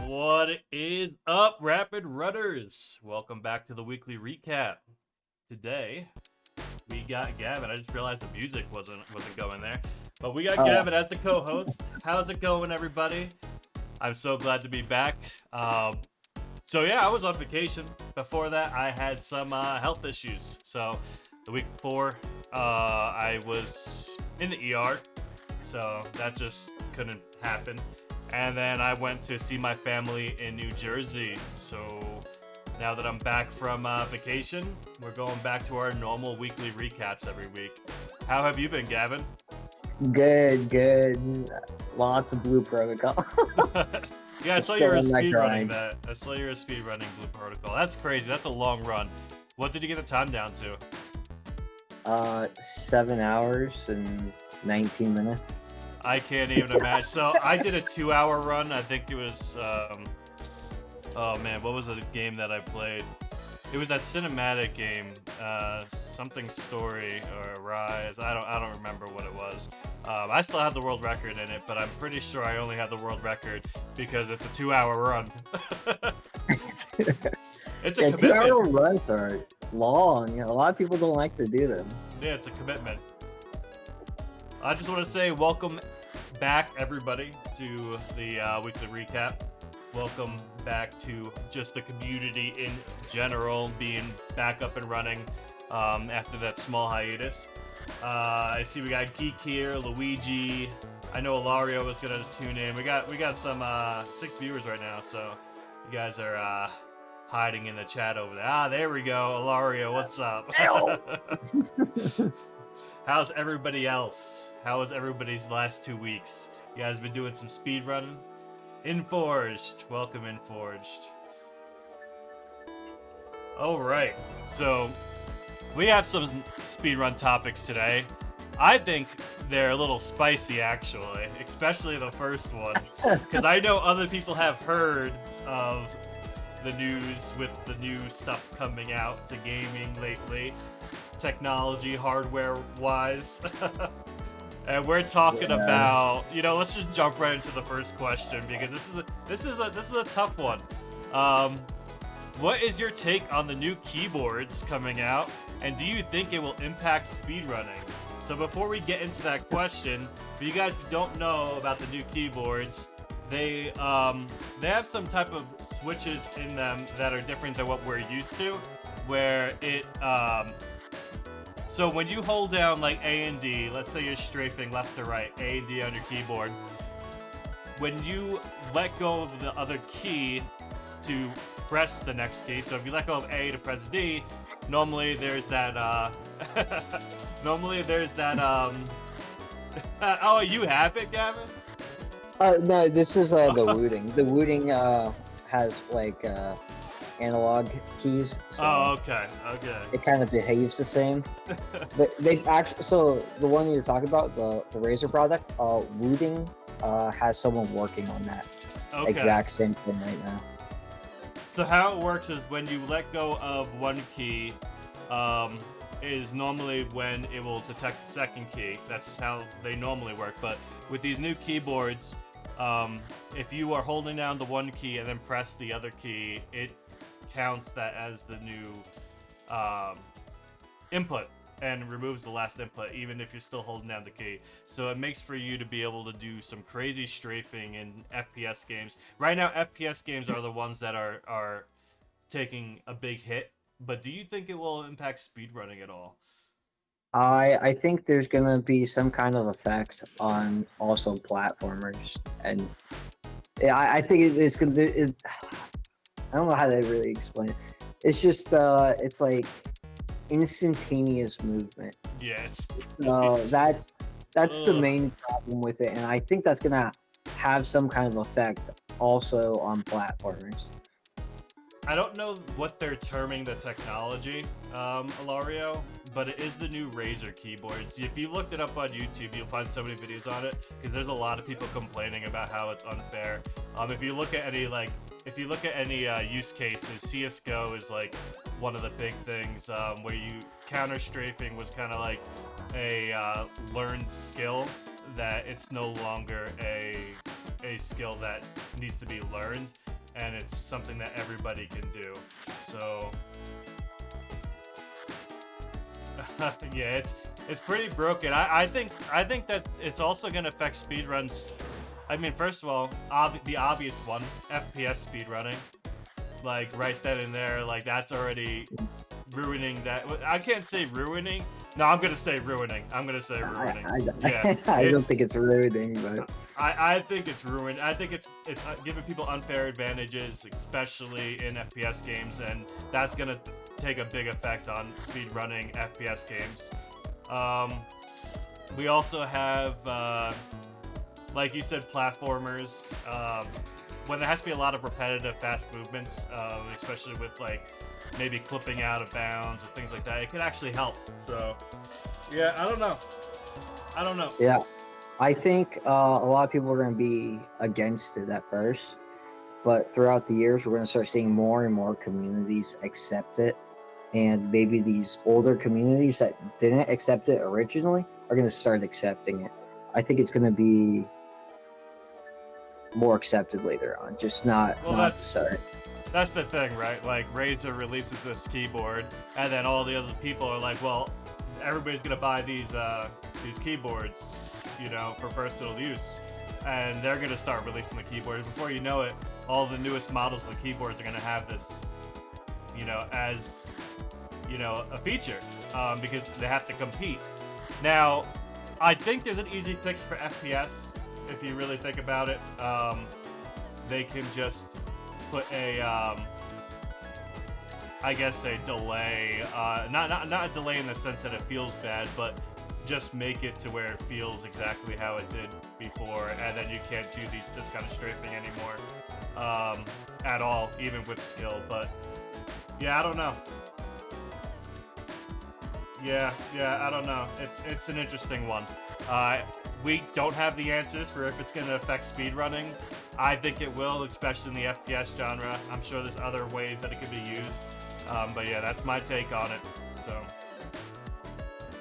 What is up, Rapid Runners? Welcome back to the weekly recap. Today, we got Gavin. I just realized the music wasn't going there. But we got Gavin as the co-host. How's it going, everybody? I'm so glad to be back. So yeah, I was on vacation. Before that, I had some health issues. So the week before, I was in the ER. So that just couldn't happen. And then I went to see my family in New Jersey. So now that I'm back from vacation, we're going back to our normal weekly recaps every week. How have you been, Gavin? Good. Lots of blue protocol. Yeah, I saw you were speedrunning that. I saw you were speedrunning Blue Protocol. That's crazy. That's a long run. What did you get the time down to? 7 hours and 19 minutes. I can't even imagine. So I did a 2-hour run. I think it was, oh man, what was the game that I played? It was that cinematic game, something story or Rise. I don't remember what it was. I still have the world record in it, but I'm pretty sure I only have the world record because it's a 2-hour run. It's a commitment. 2-hour runs are long. A lot of people don't like to do them. Yeah, it's a commitment. I just want to say welcome back, everybody, to the weekly recap. Welcome back to just the community in general being back up and running after that small hiatus. I see we got Geek here, Luigi. I know Ilario was gonna tune in. We got some 6 viewers right now, so you guys are hiding in the chat over there. There we go. Ilario, what's up? How's everybody else? How was everybody's last 2 weeks? You guys been doing some speed running? Inforged. Welcome, Inforged. Alright, so we have some speedrun topics today. I think they're a little spicy, actually, especially the first one. Because I know other people have heard of the news with the new stuff coming out to gaming lately. Technology, hardware-wise. And we're talking about, let's just jump right into the first question because this is a tough one. What is your take on the new keyboards coming out, and do you think it will impact speedrunning? So before we get into that question, for you guys who don't know about the new keyboards, they have some type of switches in them that are different than what we're used to, where it so when you hold down like A and D, let's say you're strafing left to right, A and D on your keyboard, when you let go of the other key to press the next key, so if you let go of A to press D, normally there's that, oh, you have it, Gavin? No, this is the wooting. The wooting has like analog keys. So okay. It kind of behaves the same. But they actually, so the one you're talking about, the Razer product, wooting has someone working on that exact same thing right now. So how it works is when you let go of one key, is normally when it will detect the second key. That's how they normally work. But with these new keyboards, if you are holding down the one key and then press the other key, it counts that as the new input and removes the last input even if you're still holding down the key. So it makes for you to be able to do some crazy strafing in FPS games. Right now FPS games are the ones that are taking a big hit, but do you think it will impact speedrunning at all? I think there's gonna be some kind of effect on also platformers, and I think it's gonna. I don't know how to really explain it. It's just it's like instantaneous movement. Yes. That's the main problem with it, and I think that's gonna have some kind of effect also on platformers. I don't know what they're terming the technology, Ilario, but it is the new Razer keyboards. If you looked it up on YouTube, you'll find so many videos on it because there's a lot of people complaining about how it's unfair. If you look at any use cases, CS:GO is like one of the big things where you counter strafing was kind of like a learned skill that it's no longer a skill that needs to be learned. and it's something that everybody can do. So yeah, it's pretty broken. I think that it's also gonna affect speedruns. I mean, first of all, the obvious one, FPS speedrunning. Like right then and there, like that's already ruining that. I can't say ruining. No, I'm gonna say ruining. I'm gonna say ruining. Yeah, I don't think it's ruining, but I think it's ruined. I think it's giving people unfair advantages, especially in FPS games, and that's gonna take a big effect on speedrunning FPS games. We also have, like you said, platformers. When there has to be a lot of repetitive fast movements, especially with like maybe clipping out of bounds or things like that, it could actually help. So yeah, I don't know. yeah, I think a lot of people are going to be against it at first, but throughout the years, we're going to start seeing more and more communities accept it, and maybe these older communities that didn't accept it originally are going to start accepting it. I think it's going to be more accepted later on, just not at the start. That's the thing, right? Like Razer releases this keyboard, and then all the other people are like, "Well, everybody's gonna buy these keyboards, you know, for personal use," and they're gonna start releasing the keyboards. Before you know it, all the newest models of the keyboards are gonna have this, you know, as you know, a feature, because they have to compete. Now, I think there's an easy fix for FPS if you really think about it. They can just put a, I guess a delay, not a delay in the sense that it feels bad, but just make it to where it feels exactly how it did before, and then you can't do this kind of strafing anymore, at all, even with skill. But yeah, I don't know. Yeah, I don't know. It's an interesting one. We don't have the answers for if it's going to affect speedrunning. I think it will, especially in the FPS genre. I'm sure there's other ways that it could be used. But yeah, that's my take on it. So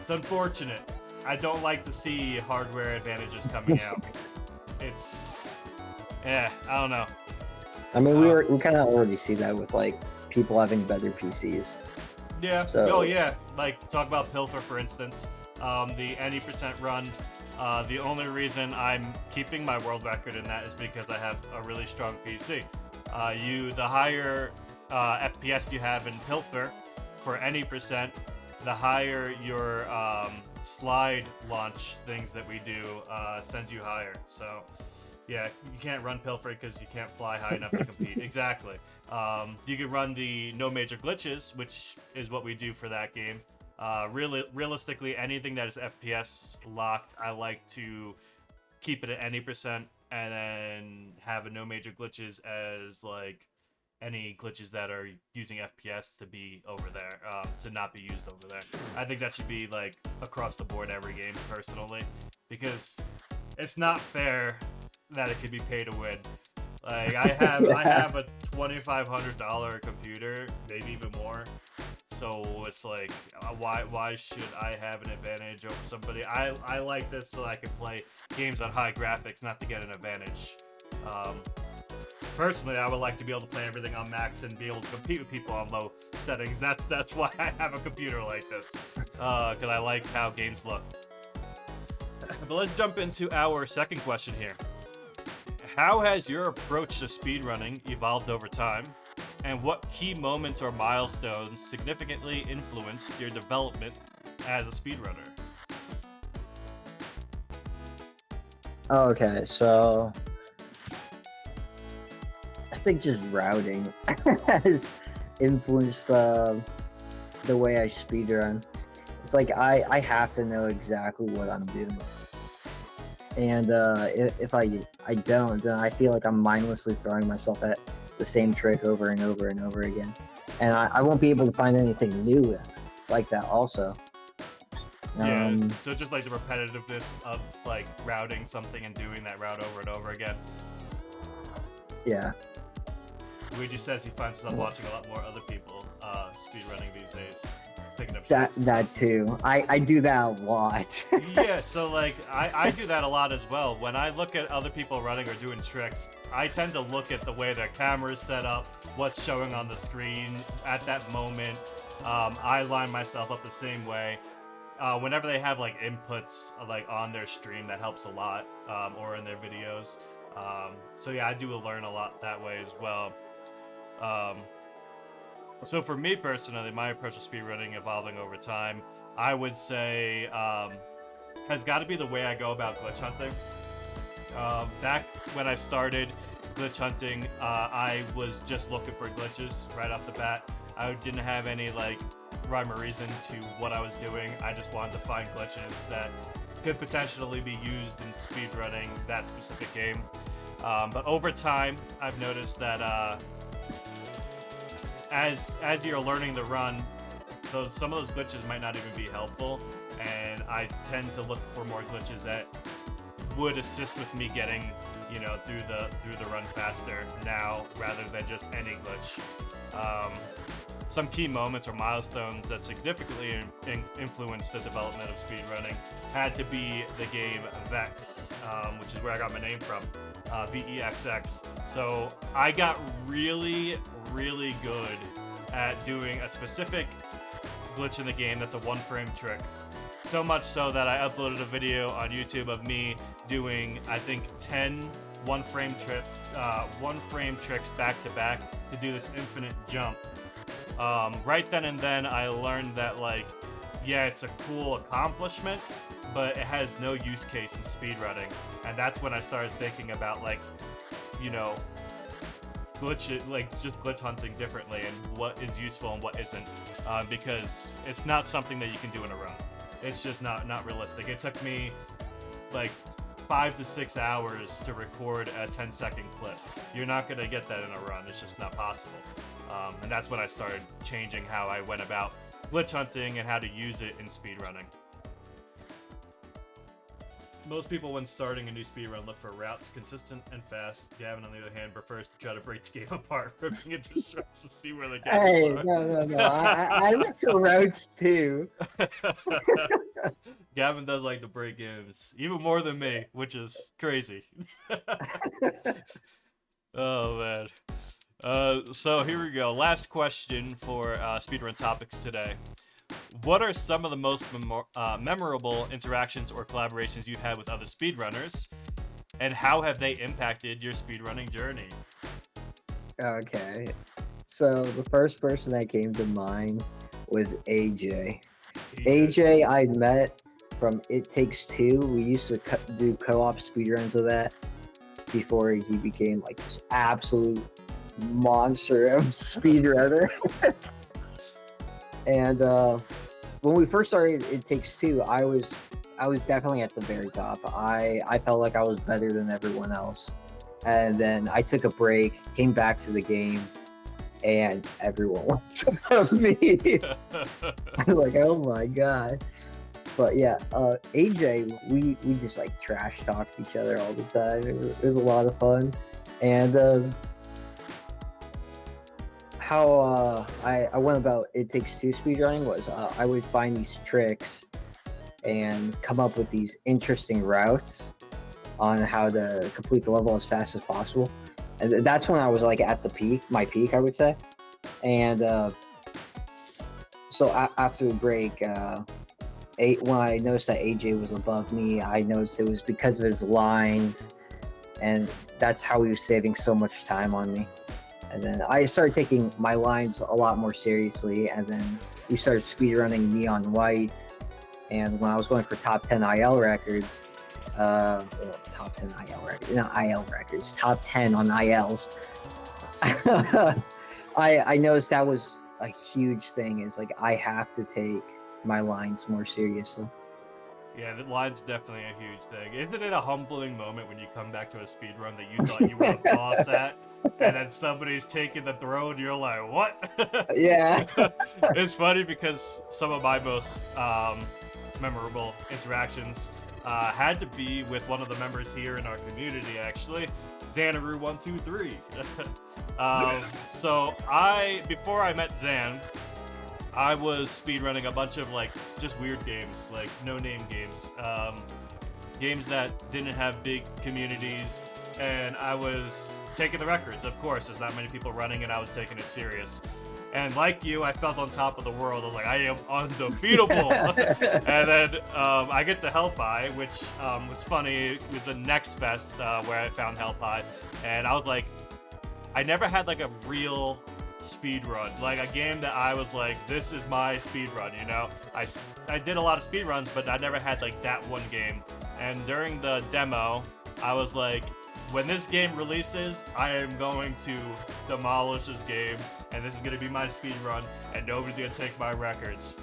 it's unfortunate. I don't like to see hardware advantages coming out. Yeah, I don't know. I mean, we kind of already see that with like people having better PCs. Yeah. So, oh yeah. Like talk about Pilfer, for instance. The any % run. The only reason I'm keeping my world record in that is because I have a really strong PC. The higher FPS you have in Pilfer for any %, the higher your slide launch things that we do sends you higher. So yeah, you can't run Pilfer because you can't fly high enough to compete. Exactly. You can run the no major glitches, which is what we do for that game. Realistically, anything that is FPS locked, I like to keep it at any % and then have a no major glitches as like any glitches that are using FPS to be over there, to not be used over there. I think that should be like across the board every game, personally, because it's not fair that it could be pay to win. Like I have a $2,500 computer, maybe even more. So it's like, why should I have an advantage over somebody? I like this so I can play games on high graphics, not to get an advantage. Personally, I would like to be able to play everything on max and be able to compete with people on low settings. That's why I have a computer like this, because I like how games look. But let's jump into our second question here. How has your approach to speedrunning evolved over time? And what key moments or milestones significantly influenced your development as a speedrunner? Okay, so I think just routing has influenced the way I speedrun. It's like I have to know exactly what I'm doing, and if I don't, then I feel like I'm mindlessly throwing myself at the same trick over and over and over again, and I won't be able to find anything new like that also. Yeah, so just like the repetitiveness of like routing something and doing that route over and over again. Yeah. Luigi says he finds himself watching a lot more other people speedrunning these days, picking up That shorts. that too. I do that a lot. Yeah, so like I do that a lot as well. When I look at other people running or doing tricks, I tend to look at the way their camera's set up, what's showing on the screen at that moment. I line myself up the same way. Whenever they have like inputs like on their stream, that helps a lot, or in their videos. So yeah, I do learn a lot that way as well. Um, so for me personally, my approach to speedrunning evolving over time, I would say has got to be the way I go about glitch hunting. Back when I started glitch hunting, I was just looking for glitches right off the bat. I didn't have any like rhyme or reason to what I was doing. I just wanted to find glitches that could potentially be used in speedrunning that specific game. But over time, I've noticed that as you're learning the run, some of those glitches might not even be helpful, and I tend to look for more glitches that would assist with me getting, you know, through the run faster now rather than just any glitch. Some key moments or milestones that significantly influenced the development of speedrunning had to be the game Vex, which is where I got my name from, VEXX. So I got really, really good at doing a specific glitch in the game that's a one-frame trick. So much so that I uploaded a video on YouTube of me doing, I think, 10 one-frame tricks back to back to do this infinite jump. Right then and then, I learned that, like, yeah, it's a cool accomplishment, but it has no use case in speedrunning. And that's when I started thinking about, like, you know, just glitch hunting differently and what is useful and what isn't, because it's not something that you can do in a run. It's just not realistic. It took me like 5 to 6 hours to record a 10-second clip. You're not gonna get that in a run. It's just not possible. And that's when I started changing how I went about glitch hunting and how to use it in speedrunning. Most people, when starting a new speedrun, look for routes consistent and fast. Gavin, on the other hand, prefers to try to break the game apart, ripping into shreds to see where the gaps Hey, are. no. I look for routes too. Gavin does like to break games, even more than me, which is crazy. Oh, man. So here we go. Last question for speedrun topics today. What are some of the most memorable interactions or collaborations you've had with other speedrunners, and how have they impacted your speedrunning journey? Okay. So the first person that came to mind was AJ. AJ I met from It Takes Two. We used to do co-op speedruns of that before he became like this absolute monster of speedrunner. And when we first started It Takes Two, I was definitely at the very top. I felt like I was better than everyone else. And then I took a break, came back to the game, and everyone was above me. I was like, oh my god. But yeah, AJ, we just like trash talked each other all the time. It was a lot of fun. And how I went about It Takes Two speedrunning was I would find these tricks and come up with these interesting routes on how to complete the level as fast as possible. And that's when I was like at my peak, I would say. And so after the break, when I noticed that AJ was above me, I noticed it was because of his lines, and that's how he was saving so much time on me. And then I started taking my lines a lot more seriously, and then we started speedrunning Neon White. And when I was going for top 10 IL records, top 10 IL records, not IL records, top 10 on ILs, I noticed that was a huge thing, is like I have to take my lines more seriously. Yeah, the line's definitely a huge thing. Isn't it a humbling moment when you come back to a speedrun that you thought you were a boss at, and then somebody's taking the throne, and you're like, what? Yeah. It's funny because some of my most memorable interactions had to be with one of the members here in our community, actually, Xanaru123. So before I met Zan, I was speedrunning a bunch of like just weird games, like no-name games, games that didn't have big communities, and I was taking the records. Of course, there's not many people running, and I was taking it serious. And like you, I felt on top of the world. I was like, I am undefeatable. And then I get to Hellpie, which was funny. It was a Next Fest where I found Hellpie, and I was like, I never had like a real speed run, like a game that I was like, this is my speed run, you know. I did a lot of speed runs, but I never had like that one game. And during the demo, I was like, when this game releases, I am going to demolish this game, and this is going to be my speed run, and nobody's going to take my records.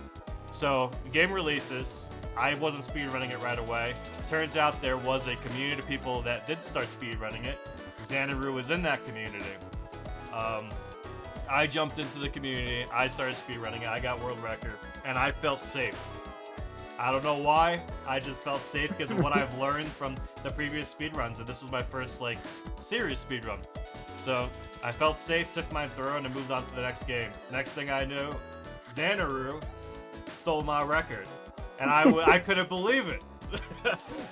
So the game releases. I wasn't speedrunning it right away. Turns out there was a community of people that did start speedrunning it. Xanaru was in that community. I jumped into the community, I started speedrunning it, I got world record, and I felt safe. I don't know why, I just felt safe because of what I've learned from the previous speedruns, and this was my first, like, serious speedrun. So, I felt safe, took my throne, and moved on to the next game. Next thing I knew, Xanaru stole my record, and I couldn't believe it.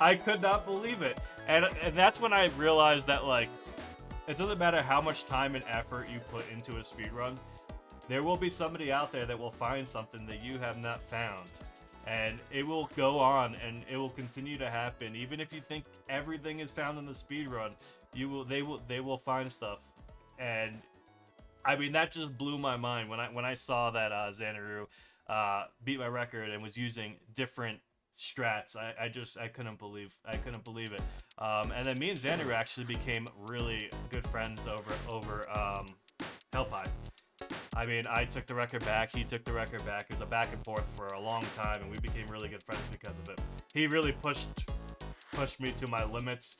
I could not believe it. And that's when I realized that, like, it doesn't matter how much time and effort you put into a speedrun, there will be somebody out there that will find something that you have not found. And it will go on, and it will continue to happen. Even if you think everything is found in the speedrun, they will find stuff. And I mean, that just blew my mind when I saw that Xanaru beat my record and was using different strats. I couldn't believe it. And then me and Xanaru actually became really good friends over Hellpie. I mean, I took the record back, he took the record back. It was a back and forth for a long time, and we became really good friends because of it. He really pushed me to my limits.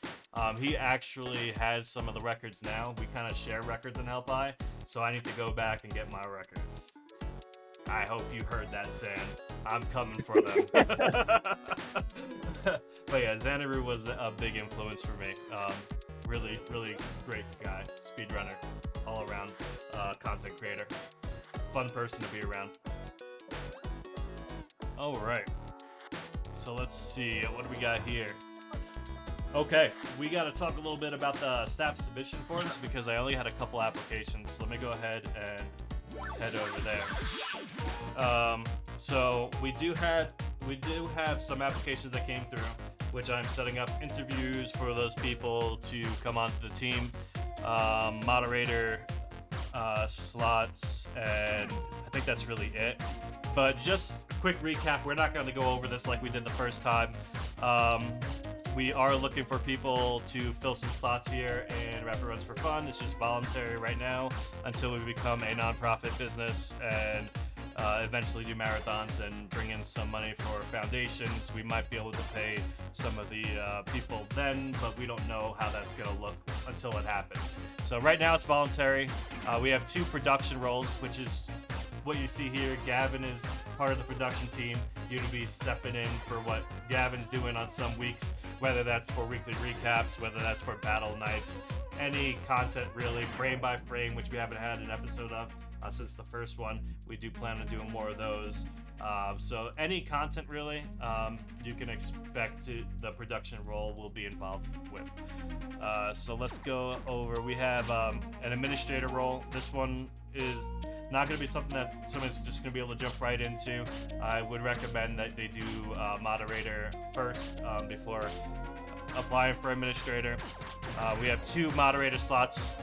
He actually has some of the records now. We kind of share records in Hellpie, so I need to go back and get my records. I hope you heard that, Zan. I'm coming for them. But yeah, Xanaru was a big influence for me. Really, really great guy. Speedrunner. All around content creator. Fun person to be around. Alright. So let's see. What do we got here? Okay, we got to talk a little bit about the staff submission forms because I only had a couple applications. So let me go ahead and head over there. So we do have some applications that came through, which I'm setting up interviews for those people to come onto the team, moderator slots, and I think that's really it. But just a quick recap, we're not going to go over this like we did the first time. We are looking for people to fill some slots here in Rapid Runs for Fun. It's just voluntary right now until we become a nonprofit business and eventually do marathons and bring in some money for foundations. We might be able to pay some of the people then, but we don't know how that's going to look until it happens. So right now it's voluntary. We have 2 production roles, which is what you see here. Gavin is part of the production team. You're to be stepping in for what Gavin's doing on some weeks, whether that's for weekly recaps, whether that's for battle nights, any content really, frame by frame, which we haven't had an episode of since the first one. We do plan on doing more of those. So any content really, you can expect the production role will be involved with. So let's go over. We have an administrator role. This one is not going to be something that someone's just going to be able to jump right into. I would recommend that they do moderator first before applying for administrator. We have 2 moderator slots.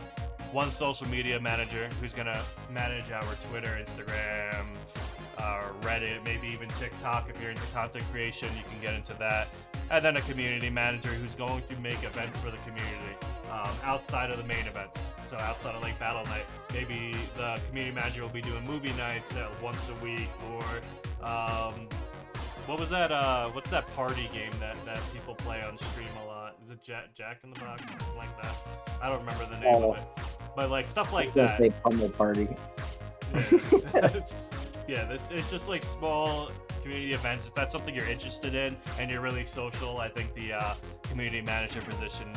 1 social media manager who's gonna manage our Twitter, Instagram, Reddit, maybe even TikTok. If you're into content creation, you can get into that. And then a community manager who's going to make events for the community outside of the main events. So outside of like Battle Night, maybe the community manager will be doing movie nights once a week, or what was that? What's that party game that people play on stream a lot? Is it Jack in the Box? Something like that. I don't remember the name of it. But like stuff like that. Say pummel party. Yeah, yeah, it's just like small community events. If that's something you're interested in and you're really social, I think the community manager position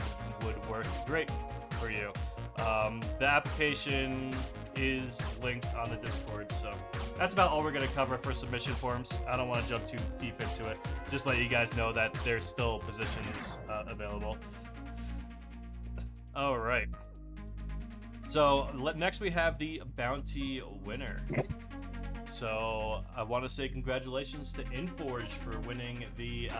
would work great for you. The application is linked on the Discord, so that's about all we're going to cover for submission forms. I don't want to jump too deep into it. Just let you guys know that there's still positions available. All right. So next we have the bounty winner. So I want to say congratulations to Inforge for winning the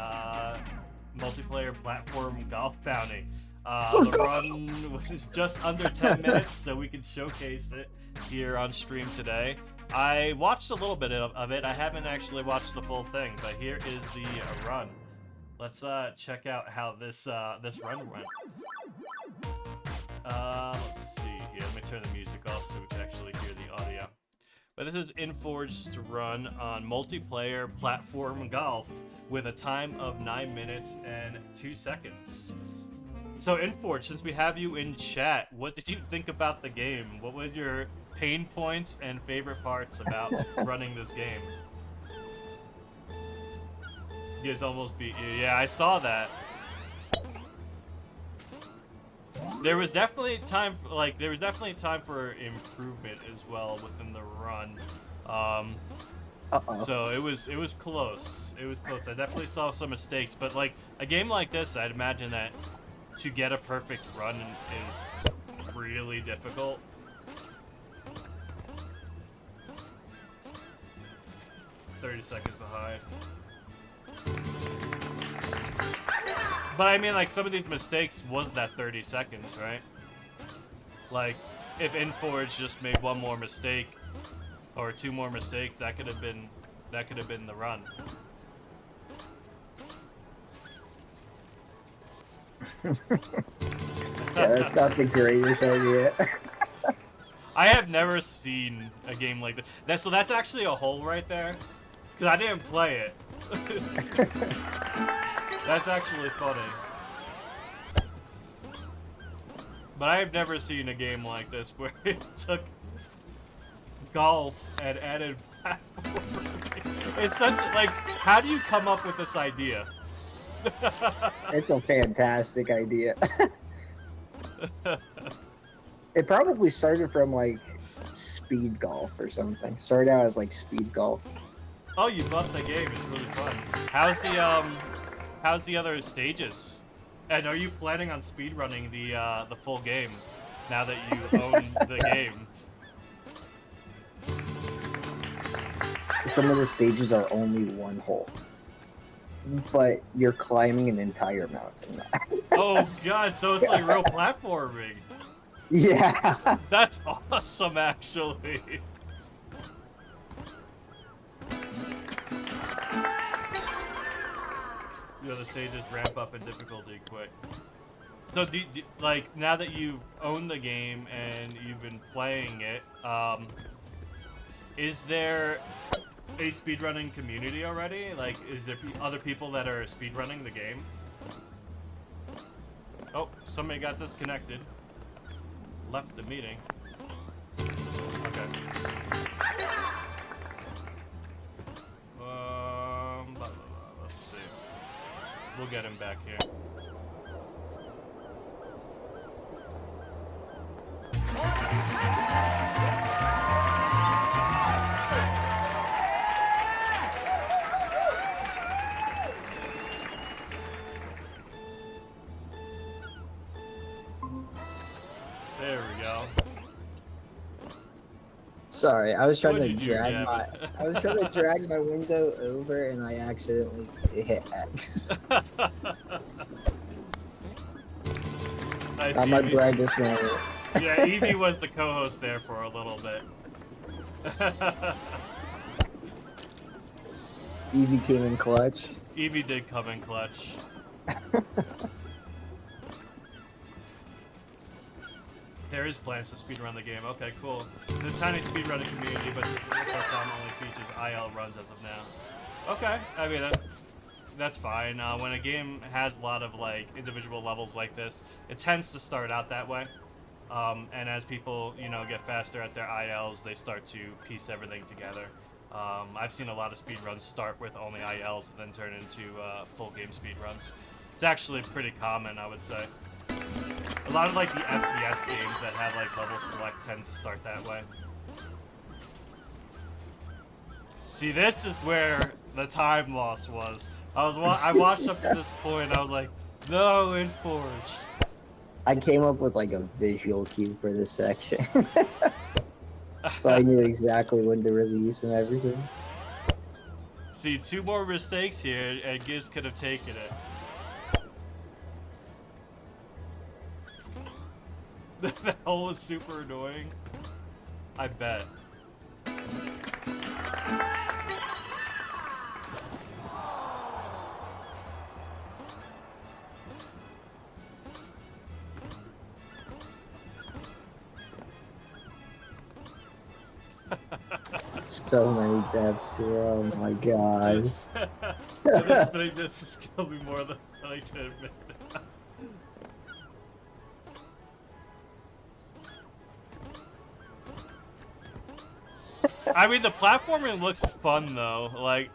multiplayer platform golf bounty. The run was just under 10 minutes, so we can showcase it here on stream today. I watched a little bit of it. I haven't actually watched the full thing, but here is the run. Let's check out how this run went. Let's see here. Let me turn the music off so we can actually hear the audio. But this is Inforged's run on multiplayer platform golf with a time of 9 minutes and 2 seconds. So Inforge, since we have you in chat, what did you think about the game? What was your pain points and favorite parts about running this game? You guys almost beat you. Yeah, I saw that. There was definitely time for improvement as well within the run. So it was close. It was close. I definitely saw some mistakes, but like a game like this, I'd imagine that to get a perfect run is really difficult. "30 seconds behind." But I mean, like, some of these mistakes was that 30 seconds, right? Like, if Inforge just made one more mistake or 2 more mistakes, that could have been the run. Yeah, that's not the greatest idea. I have never seen a game like this. So that's actually a hole right there, because I didn't play it. That's actually funny. But I have never seen a game like this where it took golf and added platforming. It's such, like, how do you come up with this idea? It's a fantastic idea. It probably started from, like, speed golf or something. Started out as, like, speed golf. Oh, you bought the game. It's really fun. How's the other stages? And are you planning on speedrunning the full game now that you own the game? Some of the stages are only 1 hole, but you're climbing an entire mountain. Oh god, so it's like real platforming. Yeah. That's awesome, actually. You know, the stages ramp up in difficulty quick. So, like, now that you've owned the game and you've been playing it, is there a speedrunning community already? Like, is there other people that are speedrunning the game? Oh, somebody got disconnected. Left the meeting. Okay. Let's see. We'll get him back here. There we go. Sorry, I was trying to What'd you do, drag Gavin? I was trying to drag my window over and I accidentally hit X. Nice, Got my Evie. brightest moment. Yeah, Evie was the co-host there for a little bit. Evie came in clutch. Evie did come in clutch. There is plans to speedrun the game. Okay, cool. The tiny speedrunning community, but this only features IL runs as of now. Okay, I mean that's fine. When a game has a lot of like individual levels like this, it tends to start out that way. And as people, you know, get faster at their ILs, they start to piece everything together. I've seen a lot of speedruns start with only ILs and then turn into full game speedruns. It's actually pretty common, I would say. A lot of like the FPS games that have like level select tend to start that way. See, this is where the time loss was. I watched up to this point. I was like, no, Inforged. I came up with like a visual cue for this section, so I knew exactly when to release and everything. See, 2 more mistakes here, and Giz could have taken it. That hole was super annoying. I bet. So many deaths here. Oh my god. This spinning disc has killed me more than I like to admit. I mean, the platforming looks fun though. Like,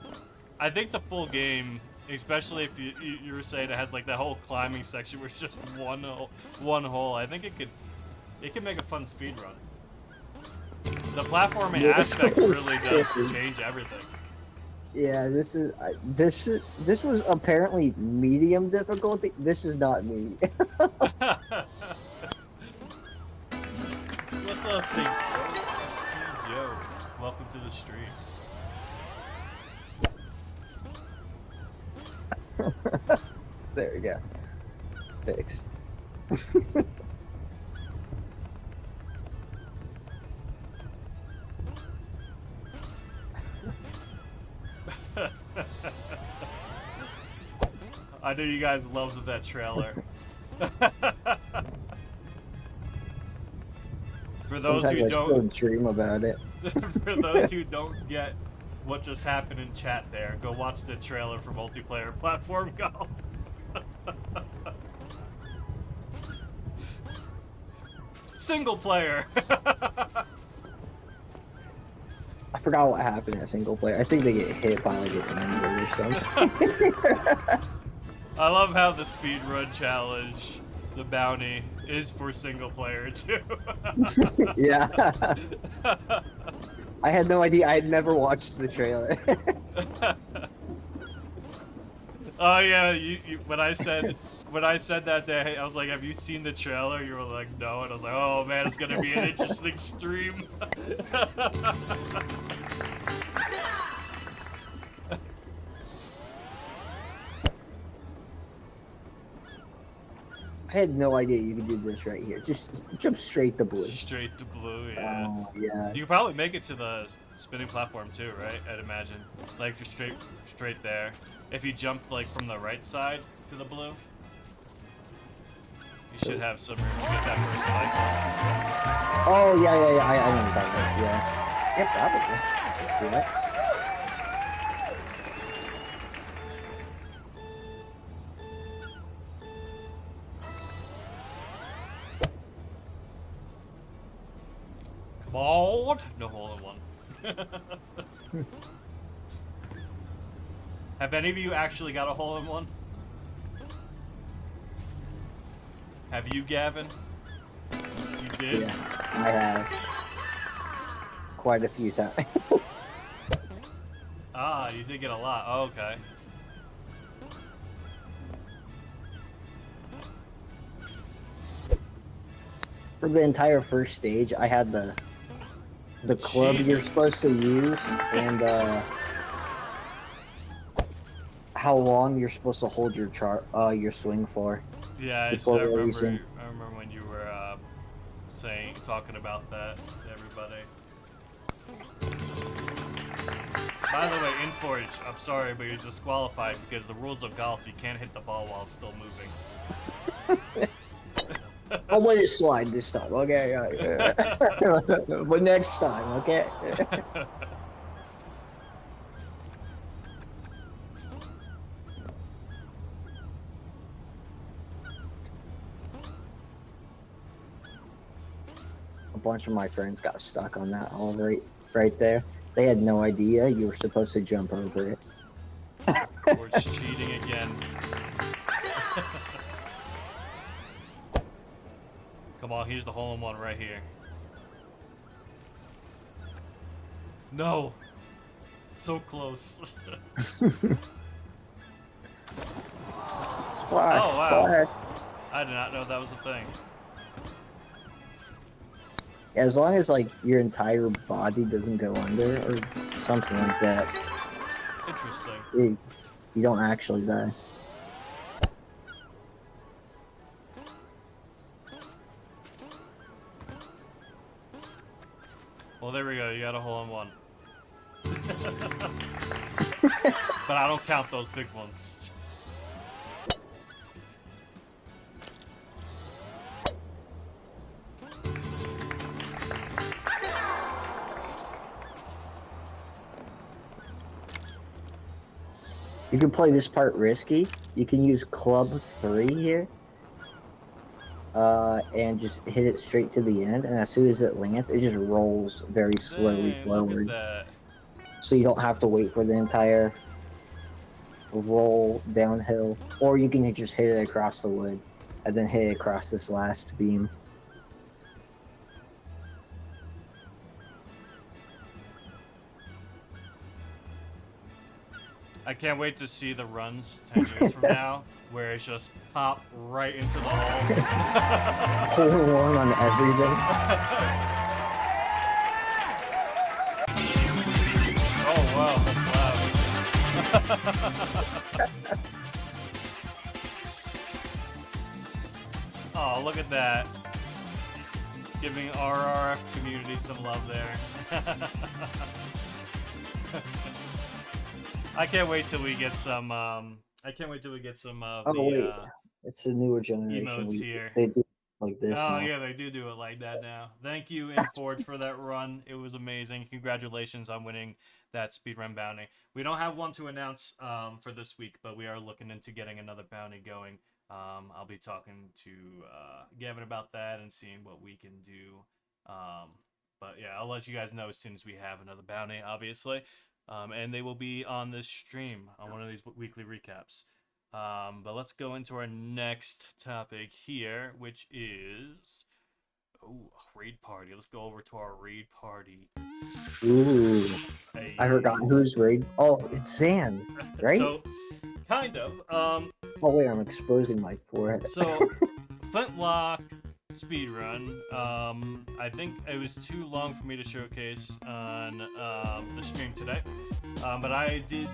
I think the full game, especially if you were saying it has like that whole climbing section where it's just one hole. I think it could make a fun speed run. The platforming aspect really does change everything. Yeah, this was apparently medium difficulty. This is not me. What's up, St. Joe? Welcome to the stream. There we go. Fixed. I know you guys loved that trailer. For those Sometimes who I don't still dream about it. For those who don't get what just happened in chat there, go watch the trailer for multiplayer platform golf. Single player. I forgot what happened at single player. I think they get hit by like an ember or something. I love how the speedrun challenge, the bounty, is for single player too. Yeah. I had no idea. I had never watched the trailer. Oh yeah, you when I said that day, I was like, "Have you seen the trailer?" You were like, "No," and I was like, "Oh man, it's gonna be an interesting stream." I had no idea you could do this right here. Just jump straight to blue. Straight to blue, yeah. Oh, yeah. You could probably make it to the spinning platform too, right? I'd imagine, like just straight there. If you jump like from the right side to the blue, you should have some room to get that first cycle. Oh, yeah. I know what you're talking about. Yeah. Yeah, probably. I can see that. Come on! No hole in one. Have any of you actually got a hole in one? Have you, Gavin? You did? Yeah, I have. Quite a few times. Ah, you did get a lot. Oh, okay. For the entire first stage, I had the club you're supposed to use and how long you're supposed to hold your swing for. Yeah, I remember when you were talking about that to everybody. By the way, Inforge, I'm sorry, but you're disqualified because the rules of golf, you can't hit the ball while it's still moving. I'll let it slide this time, okay? But next time, okay? A bunch of my friends got stuck on that hole right there. They had no idea you were supposed to jump over it. We're cheating again. Come on, here's the hole-in-one right here. No! So close. Splash, Oh, wow. splash. I did not know that was a thing. As long as like your entire body doesn't go under or something like that, Interesting. you don't actually die. Well, there we go. You got a hole-in-one. But I don't count those big ones. You can play this part risky. You can use club 3 here. And just hit it straight to the end, and as soon as it lands, it just rolls very slowly Dang, forward. look at that. So you don't have to wait for the entire roll downhill, or you can just hit it across the wood, and then hit it across this last beam. I can't wait to see the runs 10 years from now, where it's just pop right into the hole. Hole-in-one on everything. Oh wow, that's loud. Oh, look at that. Giving RRF community some love there. I can't wait till we get some. I can't wait till we get some of the it's a newer generation. emotes here. They do like this. Oh now. yeah, they do it like that now. Thank you, Inforge, for that run. It was amazing. Congratulations on winning that speedrun bounty. We don't have one to announce for this week, but we are looking into getting another bounty going. I'll be talking to Gavin about that and seeing what we can do. But yeah, I'll let you guys know as soon as we have another bounty, obviously. And they will be on this stream on one of these weekly recaps. But let's go into our next topic here, which is raid party. Let's go over to our raid party. Ooh, hey. I forgot who's raid. Oh, it's Zan, right? So, kind of. Oh wait, I'm exposing my forehead. So, Flintlock speedrun. I think it was too long for me to showcase on the stream today, but I did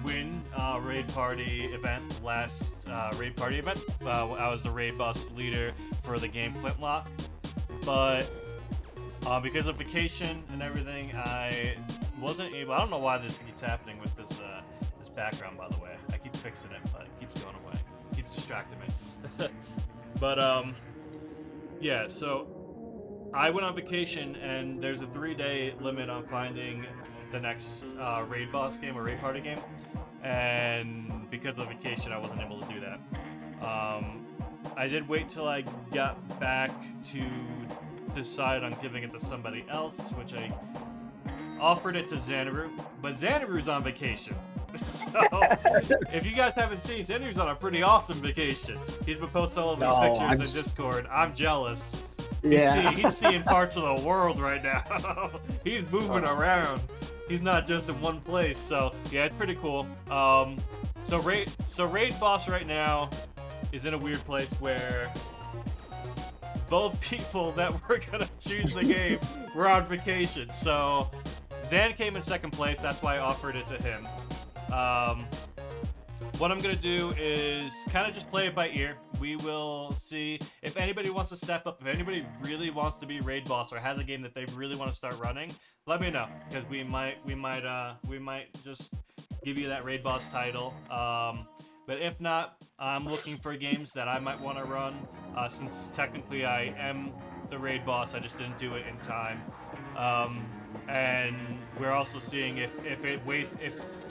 win raid party event last raid party event. I was the raid boss leader for the game Flintlock, but because of vacation and everything, I wasn't able. I don't know why this keeps happening with this this background, by the way. I keep fixing it, but it keeps going away. It keeps distracting me. But yeah, so I went on vacation, and there's a 3-day limit on finding the next raid boss game or raid party game, and because of vacation, I wasn't able to do that. I did wait till I got back to decide on giving it to somebody else, which I offered it to Xanaru, but Xanaru's on vacation. So, if you guys haven't seen, Xanaru's on a pretty awesome vacation. He's been posting all of these pictures in Discord. I'm jealous. Yeah. He's seeing parts of the world right now. He's moving around. He's not just in one place. So yeah, it's pretty cool. So raid boss right now is in a weird place where both people that were gonna choose the game were on vacation. So Zan came in second place. That's why I offered it to him. What I'm gonna do is kind of just play it by ear. We will see if anybody wants to step up. If anybody really wants to be raid boss or has a game that they really want to start running, let me know, because we might just give you that raid boss title. But if not, I'm looking for games that I might want to run. Since technically I am the raid boss, I just didn't do it in time. And we're also seeing if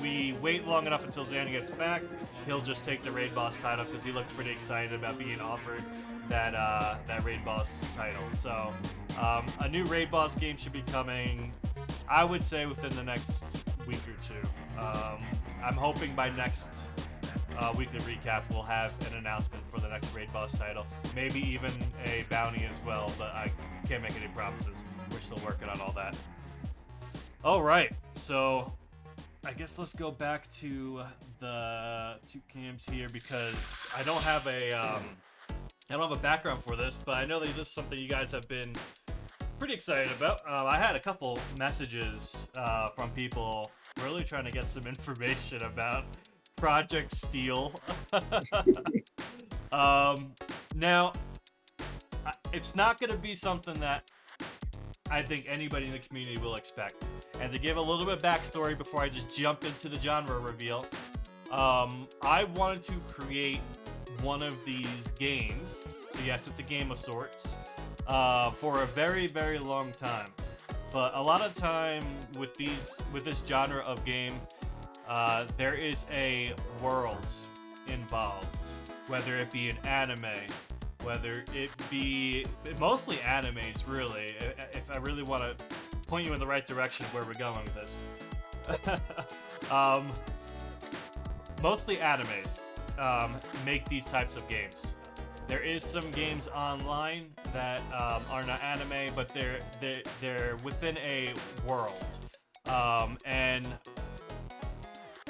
we wait long enough until Xan gets back, he'll just take the raid boss title, because he looked pretty excited about being offered that raid boss title. So a new raid boss game should be coming, I would say, within the next week or two. I'm hoping by next weekly recap, we'll have an announcement for the next raid boss title. Maybe even a bounty as well, but I can't make any promises. We're still working on all that. All right, so I guess let's go back to the two cams here because I don't have a background for this, but I know that this is something you guys have been pretty excited about. I had a couple messages from people really trying to get some information about Project Steel. Now, it's not going to be something that I think anybody in the community will expect. And to give a little bit of backstory before I just jump into the genre reveal, I wanted to create one of these games, so yes, it's a game of sorts, for a very, very long time. But a lot of time with this genre of game, there is a world involved, whether it be an anime, whether it be mostly animes, really. If I really want to point you in the right direction of where we're going with this, mostly animes make these types of games. There is some games online that are not anime, but they're within a world. And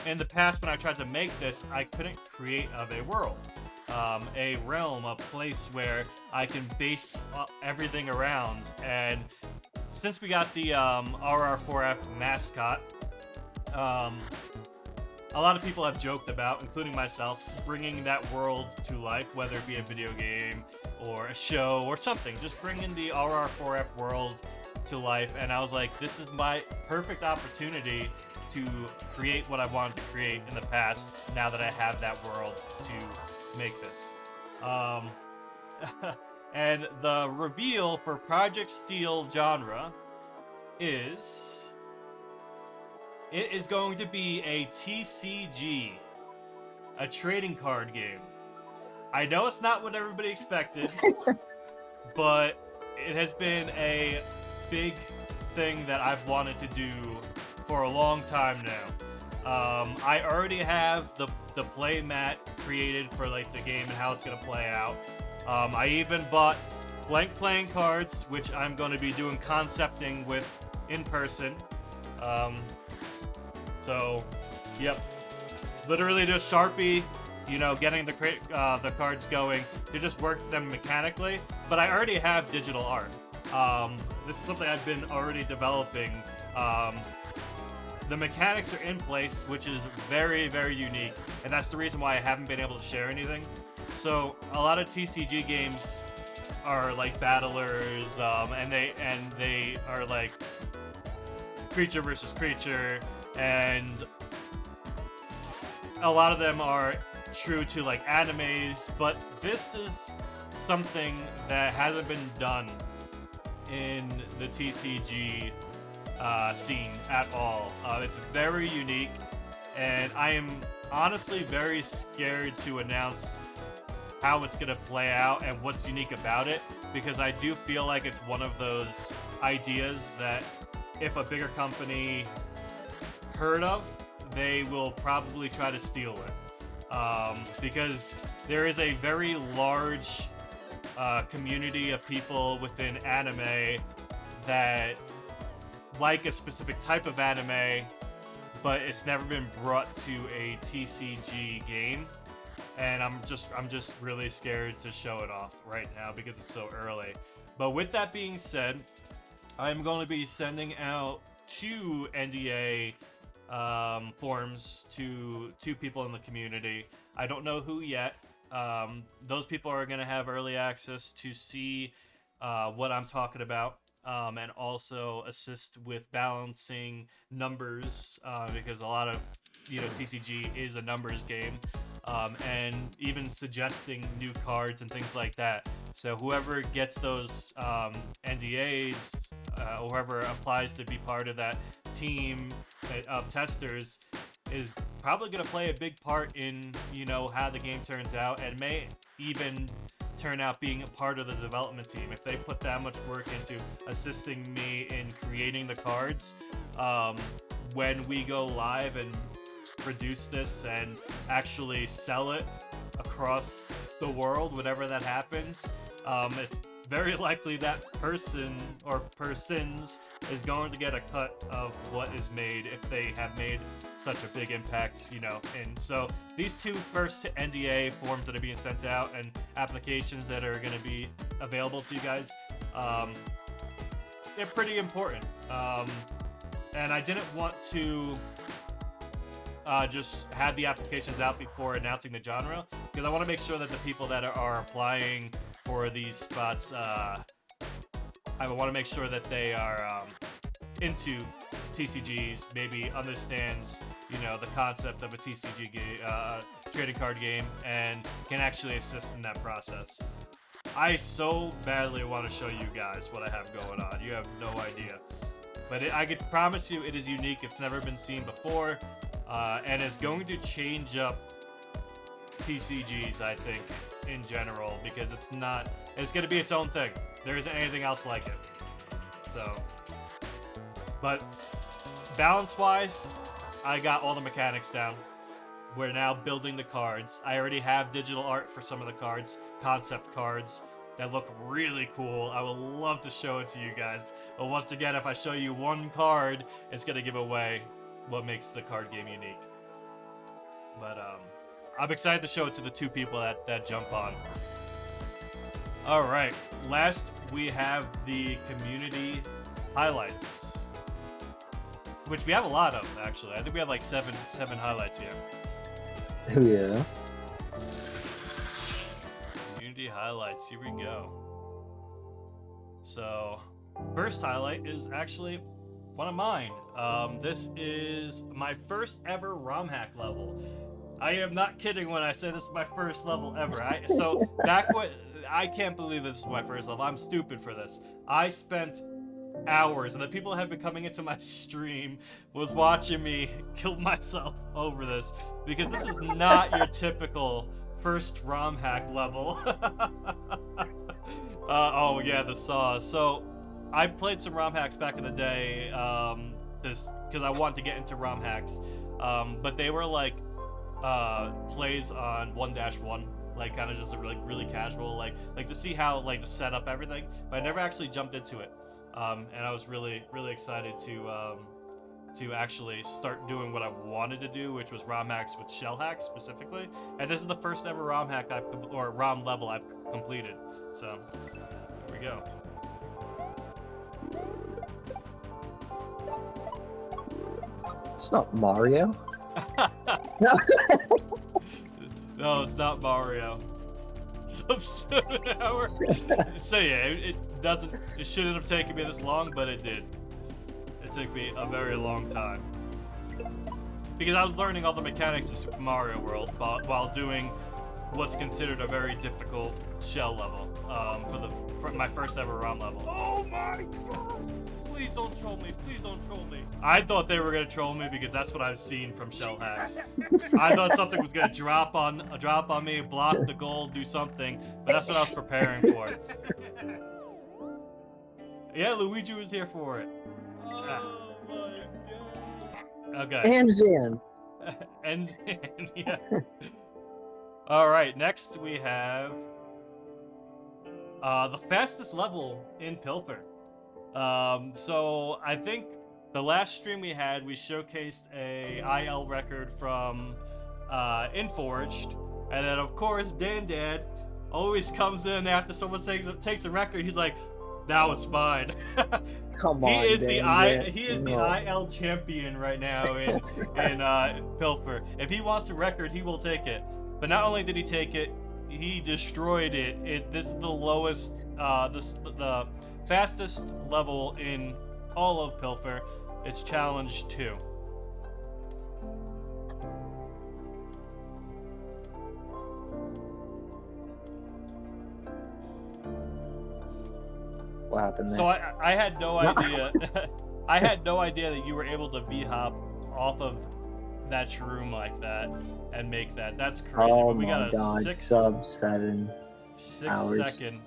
in the past, when I tried to make this, I couldn't create a world, a realm, a place where I can base everything around. And since we got the RR4F mascot, a lot of people have joked about, including myself, bringing that world to life, whether it be a video game or a show or something. Just bringing the RR4F world to life, and I was like, this is my perfect opportunity to create what I wanted to create in the past, now that I have that world to make this. And the reveal for Project Steel genre is... it is going to be a TCG, a trading card game. I know it's not what everybody expected, but it has been a big thing that I've wanted to do for a long time now. I already have the play mat created for like the game and how it's gonna play out. I even bought blank playing cards, which I'm going to be doing concepting with in person. So, yep, literally just Sharpie, getting the cards going to just work them mechanically. But I already have digital art. This is something I've been already developing. The mechanics are in place, which is very, very unique, and that's the reason why I haven't been able to share anything. So a lot of TCG games are like battlers, and they are like creature versus creature, and a lot of them are true to like animes, but this is something that hasn't been done in the TCG scene at all. It's very unique, and I am honestly very scared to announce how it's gonna play out and what's unique about it, because I do feel like it's one of those ideas that if a bigger company heard of, they will probably try to steal it, because there is a very large community of people within anime that like a specific type of anime, but it's never been brought to a TCG game. And I'm just really scared to show it off right now because it's so early. But with that being said, I'm going to be sending out 2 NDA forms to 2 people in the community. I don't know who yet. Those people are going to have early access to see what I'm talking about, and also assist with balancing numbers, because a lot of TCG is a numbers game. And even suggesting new cards and things like that. So whoever gets those NDAs, whoever applies to be part of that team of testers, is probably going to play a big part in how the game turns out, and may even turn out being a part of the development team if they put that much work into assisting me in creating the cards. When we go live and produce this and actually sell it across the world, whenever that happens, it's very likely that person or persons is going to get a cut of what is made if they have made such a big impact, you know. And so these two first NDA forms that are being sent out and applications that are going to be available to you guys, they're pretty important. And I didn't want to just have the applications out before announcing the genre, because I want to make sure that the people that are applying for these spots, I want to make sure that they are into TCGs, maybe understands, you know, the concept of a TCG trading card game, and can actually assist in that process. I so badly want to show you guys what I have going on. You have no idea. But I can promise you it is unique. It's never been seen before. And it's going to change up TCGs, I think, in general, because it's going to be its own thing. There isn't anything else like it. So, but balance-wise, I got all the mechanics down. We're now building the cards. I already have digital art for some of the cards, concept cards that look really cool. I would love to show it to you guys. But once again, if I show you one card, it's going to give away what makes the card game unique. But I'm excited to show it to the two people that jump on. Alright, last we have the community highlights, which we have a lot of, actually. I think we have like seven highlights here. Oh yeah. Community highlights, here we go. So, first highlight is actually one of mine. This is my first ever ROM hack level. I am not kidding when I say this is my first level ever. I can't believe this is my first level. I'm stupid for this. I spent hours, and the people that have been coming into my stream was watching me kill myself over this, because this is not your typical first ROM hack level. Oh yeah, the saw. So I played some ROM hacks back in the day, because I wanted to get into ROM hacks, but they were like plays on 1-1, like kind of just a really casual, like to see how like to set up everything, but I never actually jumped into it. And I was really excited to actually start doing what I wanted to do, which was ROM hacks with shell hacks specifically. And this is the first ever ROM hack ROM level I've completed. So here we go. It's not Mario. No, it's not Mario. So yeah, it shouldn't have taken me this long, but it did. It took me a very long time, because I was learning all the mechanics of Super Mario World while doing what's considered a very difficult shell level, for my first ever ROM level. Oh my god! Please don't troll me, please don't troll me. I thought they were gonna troll me because that's what I've seen from shell hacks. I thought something was gonna drop on me, block the goal, do something, but that's what I was preparing for. Yeah, Luigi was here for it. Oh my god. Okay. And Zan. And Zan, yeah. Alright, next we have the fastest level in Pilfer. So I think the last stream we had, we showcased a IL record from Inforged, and then of course Dan always comes in after someone takes a record. He's like, now it's mine. Come on, he is the IL champion right now in Pilfer. If he wants a record, he will take it. But not only did he take it, he destroyed it. This is the lowest, the fastest level in all of Pilfer. It's challenge 2. What happened there? So I had no idea. I had no idea that you were able to V-hop off of that shroom like that and make that. That's crazy. Oh but we my got a god, 7 hours. second.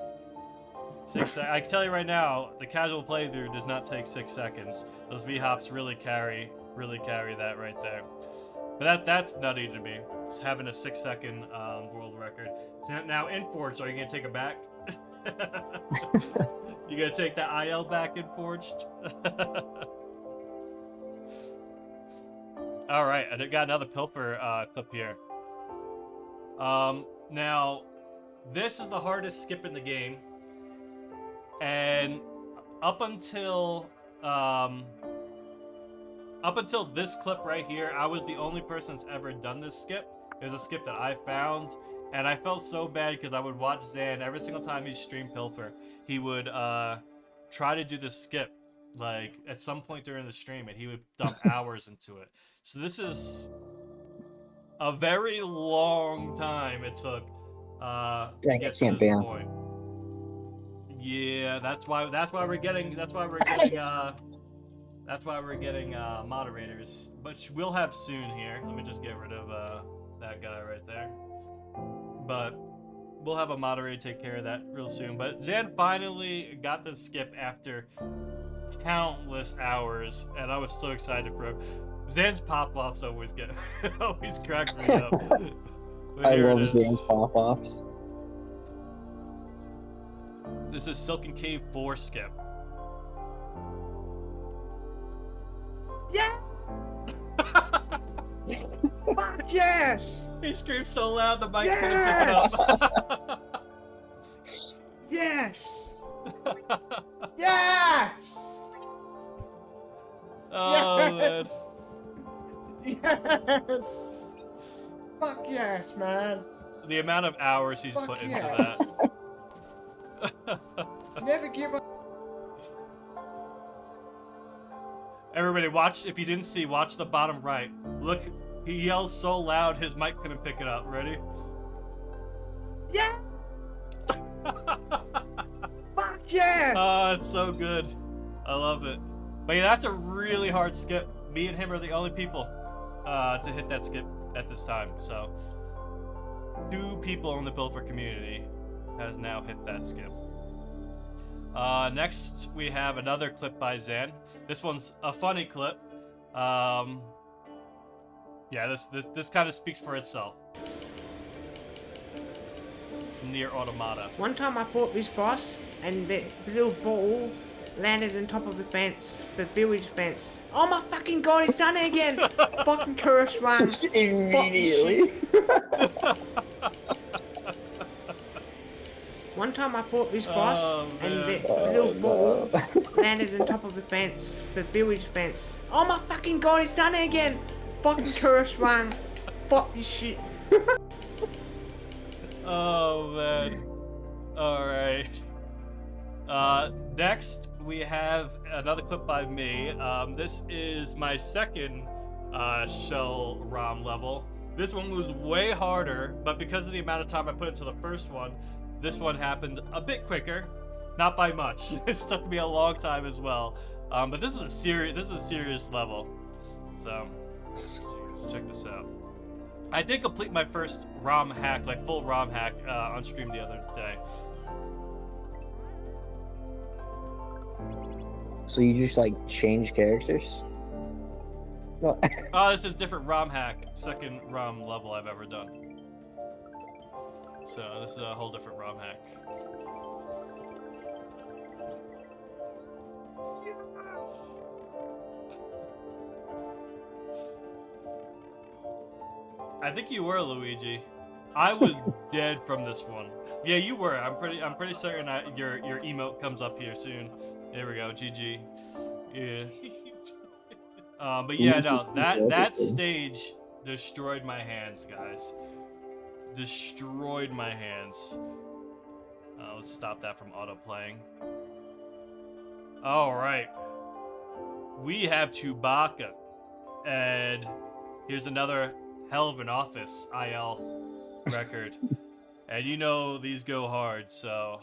I can tell you right now, the casual playthrough does not take 6 seconds. Those V-hops really carry that right there. But that's nutty to me. It's having a 6-second world record. So now in Forged, are you gonna take it back? You gonna take that IL back in Forged? All right, I got another Pilfer clip here. Now, this is the hardest skip in the game, and up until this clip right here, I was the only person that's ever done this skip. It was a skip that I found, and I felt so bad because I would watch Zan every single time he streamed Pilfer. He would try to do this skip, like, at some point during the stream, and he would dump hours into it. So this is a very long time it took to get to this point. Yeah, that's why we're getting moderators, but we'll have soon here. Let me just get rid of that guy right there. But we'll have a moderator take care of that real soon. But Zan finally got the skip after countless hours, and I was so excited for him. Zan's pop-offs always crack me up. I love Zan's pop-offs. This is Silken Cave 4 skip. Yeah! Fuck yes! He screamed so loud the mic couldn't pick it up. Yes! Yes! Oh, yes! Yes! Fuck yes, man! The amount of hours he's put into that. Never give up. Everybody, watch. If you didn't see, watch the bottom right. Look, he yells so loud his mic couldn't pick it up. Ready? Yeah! Fuck yes! Oh, it's so good. I love it. But yeah, that's a really hard skip. Me and him are the only people to hit that skip at this time. So, 2 people in the Pilfer community has now hit that skip. Next, we have another clip by Zan. This one's a funny clip. Yeah, this kind of speaks for itself. It's near Automata. One time I fought this boss, and the little ball landed on top of the fence, the village fence. Oh my fucking god, he's done it again! Fucking curse one. Just immediately. One time I fought this boss, and the little ball landed on top of the fence, the village fence. Oh my fucking god, he's done it again! Fucking curse one. Fuck this shit. Oh man. Alright. Next we have another clip by me. This is my second shell ROM level. This one was way harder, but because of the amount of time I put into the first one, this one happened a bit quicker. Not by much. It took me a long time as well. But this is a serious level. So let's check this out. I did complete my first ROM hack, like full ROM hack, on stream the other day. So you just like change characters? No. Oh, this is a different ROM hack. Second ROM level I've ever done. So this is a whole different ROM hack. I think you were, Luigi. I was dead from this one. Yeah, you were. I'm pretty certain your emote comes up here soon. There we go. GG. Yeah. But yeah, no, that stage destroyed my hands, guys. Destroyed my hands. Let's stop that from auto-playing. Alright. We have Chewbacca. And here's another hell of an office IL record. And you know these go hard, so...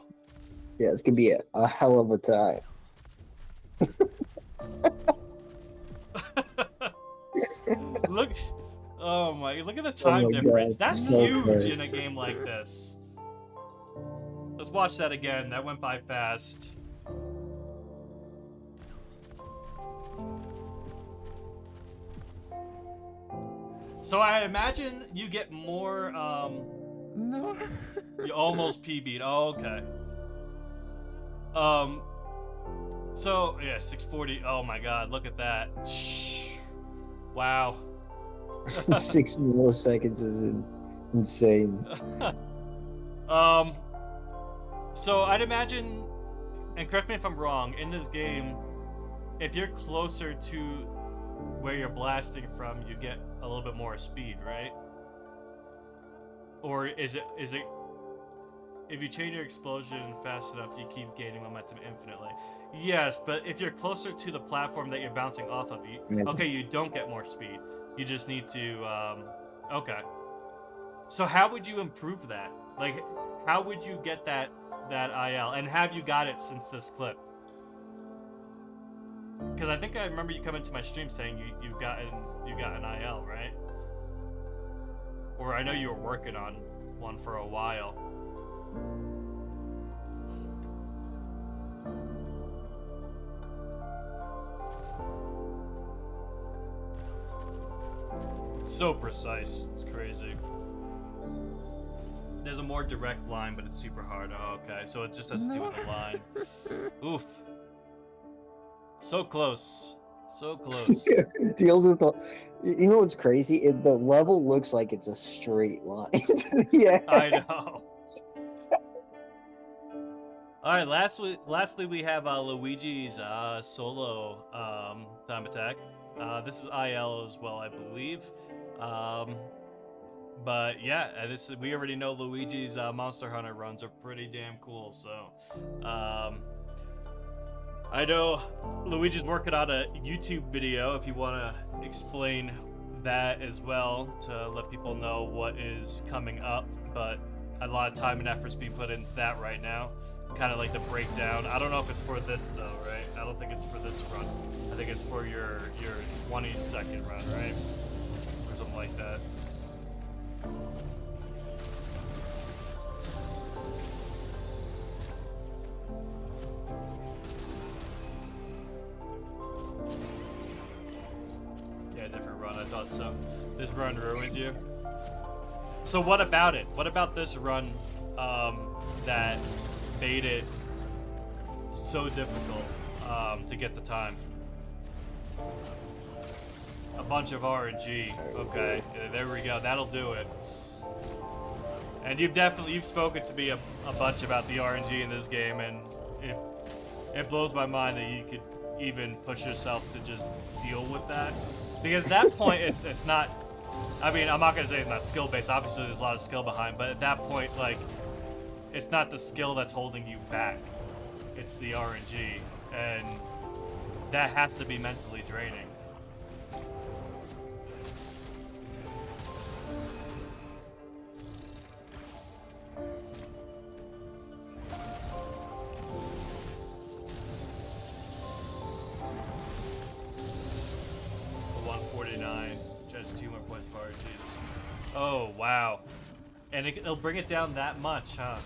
Yeah, it's gonna be a hell of a time. Look... Oh my, look at the time difference. That's so huge crazy. in a game like this. Let's watch that again. That went by fast. So I imagine you get more. No. You almost PB'd. Oh, okay. So yeah, 640. Oh my God, look at that. Wow. 6 milliseconds is insane. So I'd imagine, and correct me if I'm wrong, in this game, if you're closer to where you're blasting from, you get a little bit more speed, right? Or is it if you change your explosion fast enough, you keep gaining momentum infinitely? Yes, but if you're closer to the platform that you're bouncing off of, you don't get more speed. You just need to, okay. So how would you improve that? Like, how would you get that IL? And have you got it since this clip? Because I think I remember you coming to my stream saying you got an IL, right? Or I know you were working on one for a while. It's so precise. It's crazy. There's a more direct line, but it's super hard. Oh, okay. So it just has to do with the line. Oof. So close. So close. Deals with the. You know what's crazy? The level looks like it's a straight line. Yeah. I know. All right. Lastly, we have Luigi's solo time attack. This is IL as well, I believe. But yeah, we already know Luigi's Monster Hunter runs are pretty damn cool. So, I know Luigi's working on a YouTube video if you want to explain that as well to let people know what is coming up. But a lot of time and effort's being put into that right now. Kind of like the breakdown. I don't know if it's for this though, right? I don't think it's for this run. I think it's for your 22nd run, right? Or something like that. Yeah, different run. I thought so. This run ruins you. So what about it? What about this run that made it so difficult to get the time? A bunch of RNG. Okay, there we go. That'll do it. And you've spoken to me a bunch about the RNG in this game, and it blows my mind that you could even push yourself to just deal with that. Because at that point, it's not. I mean, I'm not gonna say it's not skill based. Obviously, there's a lot of skill behind, but at that point, like, it's not the skill that's holding you back. It's the RNG, and that has to be mentally draining. Oh, wow. And it'll bring it down that much, huh?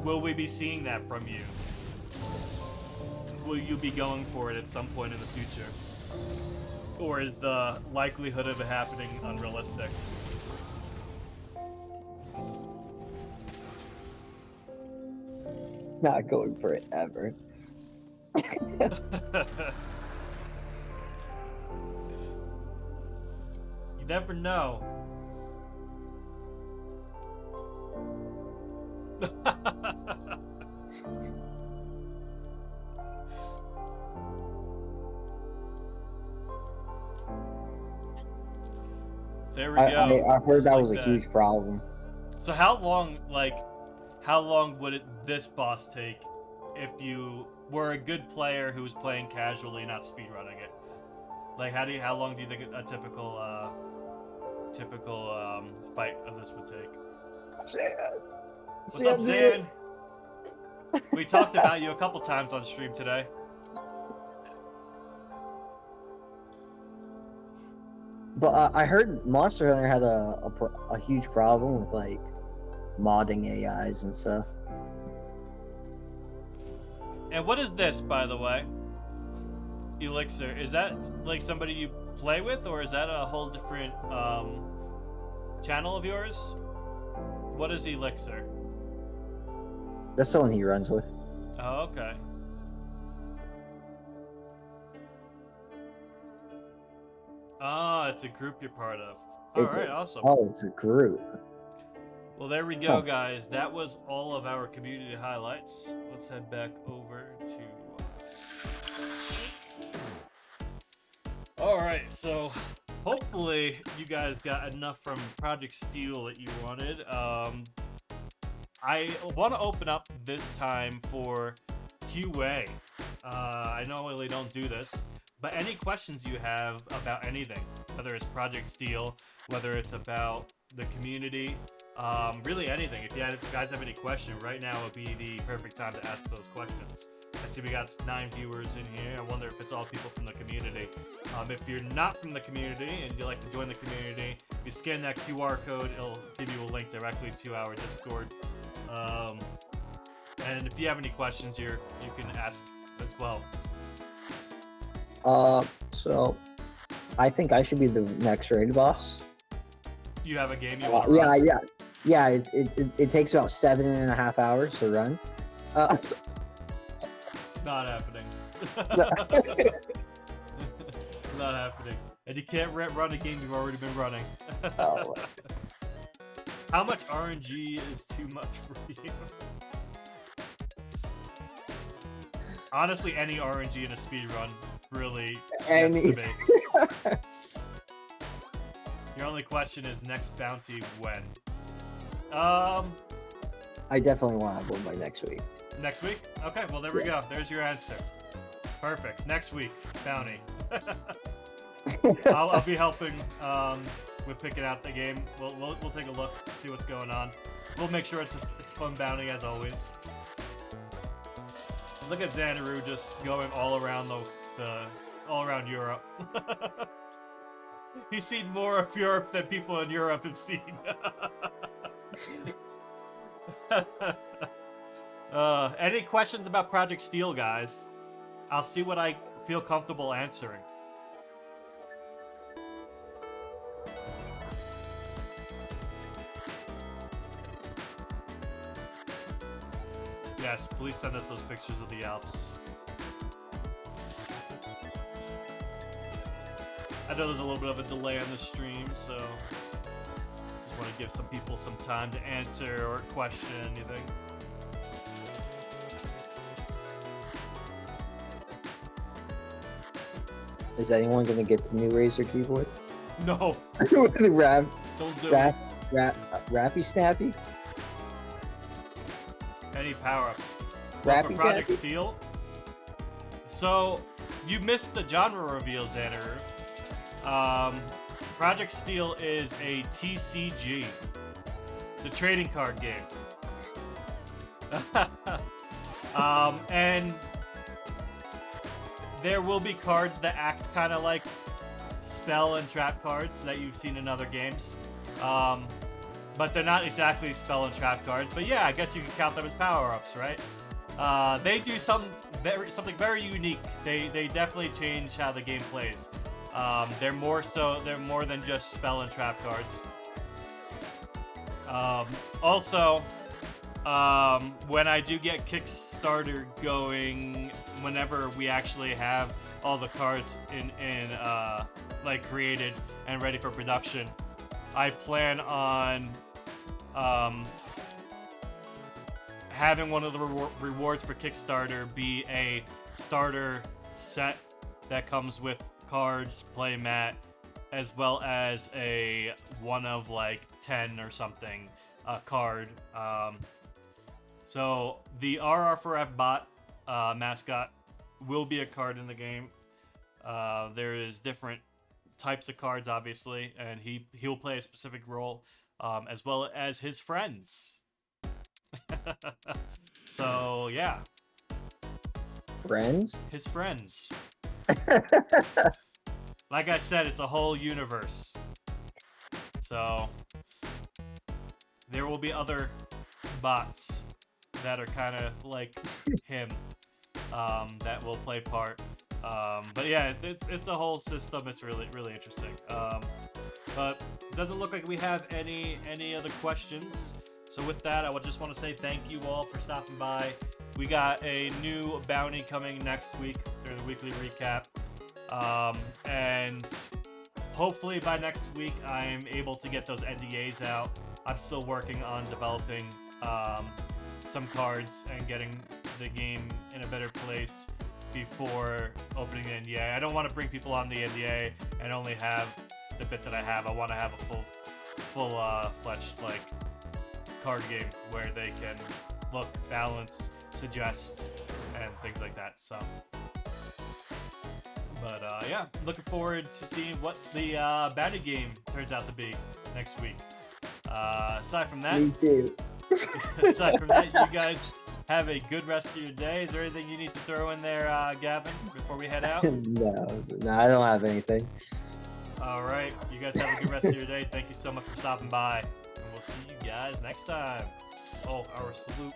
Will we be seeing that from you? Will you be going for it at some point in the future? Or is the likelihood of it happening unrealistic? Not going for it ever. You never know. There we go. I heard Just that like was a huge problem. So how long would this boss take if you were a good player who was playing casually, not speedrunning it? Like, how long do you think a typical fight of this would take? What's up, Zan? We talked about you a couple times on stream today. But I heard Monster Hunter had a huge problem with like modding AIs and stuff. And what is this, by the way? Elixir. Is that like somebody you play with, or is that a whole different channel of yours? What is Elixir? That's someone he runs with. Oh, okay. Ah, it's a group you're part of. Alright, awesome. Oh, it's a group. Well, there we go, guys. That was all of our community highlights. Let's head back over to... Alright, so hopefully you guys got enough from Project Steel that you wanted. I want to open up this time for QA. I normally don't do this, but any questions you have about anything, whether it's Project Steel, whether it's about the community, really anything. If you guys have any question, right now would be the perfect time to ask those questions. I see we got 9 viewers in here. I wonder if it's all people from the community. If you're not from the community and you'd like to join the community, if you scan that QR code, it'll give you a link directly to our Discord. And if you have any questions, you can ask as well. So I think I should be the next raid boss. You have a game you want to run? Yeah. It takes about 7.5 hours to run. Not happening. Not happening. And you can't run a game you've already been running. Oh. How much RNG is too much for you? Honestly, any RNG in a speedrun really gets to me. Your only question is next bounty when? I definitely want to have one by next week. Next week? Okay, well there we go. There's your answer. Perfect. Next week, bounty. I'll be helping with picking out the game. We'll take a look, see what's going on. We'll make sure it's a fun bounty as always. Look at Xanadu just going all around all around Europe. He's seen more of Europe than people in Europe have seen. Any questions about Project Steel, guys? I'll see what I feel comfortable answering. Yes, please send us those pictures of the Alps. I know there's a little bit of a delay on the stream, so just want to give some people some time to answer or question anything. Is anyone gonna get the new Razer keyboard? No. With the Don't do it. Rappy Snappy? Any power-ups? Rappy For Project Snappy? Steel? So, you missed the genre reveal, Xanaru. Project Steel is a TCG. It's a trading card game. And there will be cards that act kind of like spell and trap cards that you've seen in other games. But they're not exactly spell and trap cards. But yeah, I guess you can count them as power-ups, right? They do something very unique. They definitely change how the game plays. They're more than just spell and trap cards. Also, when I do get Kickstarter going, whenever we actually have all the cards like created and ready for production, I plan on having one of the rewards for Kickstarter be a starter set that comes with cards, play mat, as well as a one of like 10 or something card. So the RR4F bot mascot will be a card in the game. There is different types of cards, obviously, and he'll play a specific role, as well as his friends. So yeah, Friends? his friends. Like I said, it's a whole universe. So there will be other bots that are kind of like him. that will play part. But yeah, it's a whole system. It's really interesting. But it doesn't look like we have any other questions. So with that, I would just want to say thank you all for stopping by. We got a new bounty coming next week during the weekly recap. And hopefully by next week, I'm able to get those NDAs out. I'm still working on developing some cards and getting the game in a better place before opening the NDA. I don't want to bring people on the NDA and only have the bit that I have. I want to have a full-fledged like card game where they can look, balance, suggest, and things like that. So, but yeah, looking forward to seeing what the bounty game turns out to be next week. Aside from that, Me too. aside from that, you guys have a good rest of your day. Is there anything you need to throw in there, Gavin, before we head out? No, I don't have anything. All right, you guys have a good rest of your day. Thank you so much for stopping by, and we'll see you guys next time. Oh, our salute.